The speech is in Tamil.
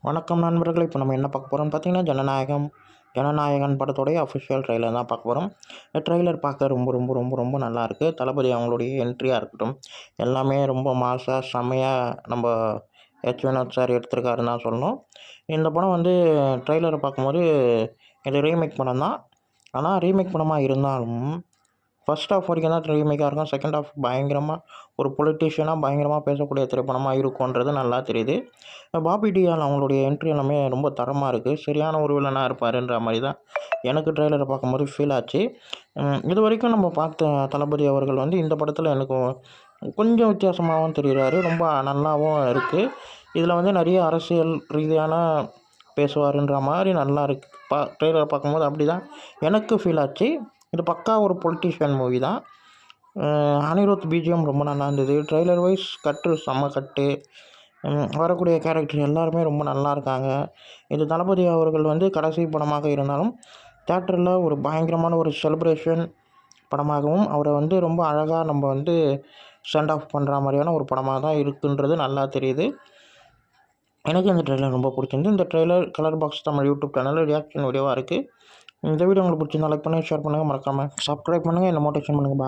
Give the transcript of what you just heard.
வணக்கம் நண்பர்களே. இப்போ நம்ம என்ன பார்க்க போகிறோம்னு பார்த்தீங்கன்னா, ஜனநாயகன் படத்துடைய அஃபிஷியல் ட்ரெய்லர் தான் பார்க்க போகிறோம். இந்த ட்ரெய்லர் பார்க்க ரொம்ப ரொம்ப ரொம்ப ரொம்ப நல்லாயிருக்கு. தளபதி அவங்களுடைய என்ட்ரியாக இருக்கட்டும், எல்லாமே ரொம்ப மாஸாக செம்மையாக நம்ம வினோத் சார் எடுத்திருக்காருன்னு தான் சொல்லணும். இந்த படம் வந்து ட்ரெய்லரை பார்க்கும்போது இது ரீமேக் படம் தான். ஆனால் ரீமேக் படமாக இருந்தாலும் ஃபர்ஸ்ட் ஹாஃப் வரைக்கும் தான் ரீமேக்காக இருக்கும். செகண்ட் ஹாஃப் பயங்கரமாக ஒரு பொலிட்டீஷியனாக பயங்கரமாக பேசக்கூடிய திரைப்படமாக இருக்கும்ன்றது நல்லா தெரியுது. பாபி டியால் அவங்களுடைய என்ட்ரி எல்லாமே ரொம்ப தரமாக இருக்குது. சரியான ஒரு வில்லனாக இருப்பாருன்ற மாதிரி தான் எனக்கு ட்ரெய்லரை பார்க்கும்போது ஃபீல் ஆச்சு. இது வரைக்கும் நம்ம பார்த்த தளபதி அவர்கள் வந்து இந்த படத்தில் எனக்கு கொஞ்சம் வித்தியாசமாகவும் தெரிகிறாரு. ரொம்ப நல்லாவும் இருக்குது. இதில் வந்து நிறைய அரசியல் ரீதியான பேசுவாருன்ற மாதிரி நல்லா இருக்குது. ட்ரெய்லரை பார்க்கும்போது அப்படி தான் எனக்கு ஃபீல் ஆச்சு. இது பக்கா ஒரு பொலிட்டீஷியன் மூவி தான். அனிருத் பிஜிஎம் ரொம்ப நல்லா இருந்தது. ட்ரெய்லர் வைஸ் செம்ம கட்டு. வரக்கூடிய கேரக்டர் எல்லாருமே ரொம்ப நல்லா இருக்காங்க. இது தளபதி அவர்கள் வந்து கடைசி படமாக இருந்தாலும் தியேட்டரில் ஒரு பயங்கரமான ஒரு செலிப்ரேஷன் படமாகவும், அவரை வந்து ரொம்ப அழகாக நம்ம வந்து சென்ட் ஆஃப் பண்ணுற மாதிரியான ஒரு படமாக தான் இருக்குன்றது நல்லா தெரியுது. எனக்கு இந்த ட்ரெய்லர் ரொம்ப பிடிச்சிருந்து. இந்த trailer colour box Tamil YouTube சேனலில் ரியாக்ஷன் வீடியோவாக இருக்குது. இந்த வீடியோ உங்களுக்கு பிடிச்சிருந்தா லைக் பண்ணுங்கள், ஷேர் பண்ணுங்கள், மறக்காமல் சப்ஸ்கிரைப் பண்ணுங்கள், என்ன மோட்டிவேஷன் பண்ணுங்கள்.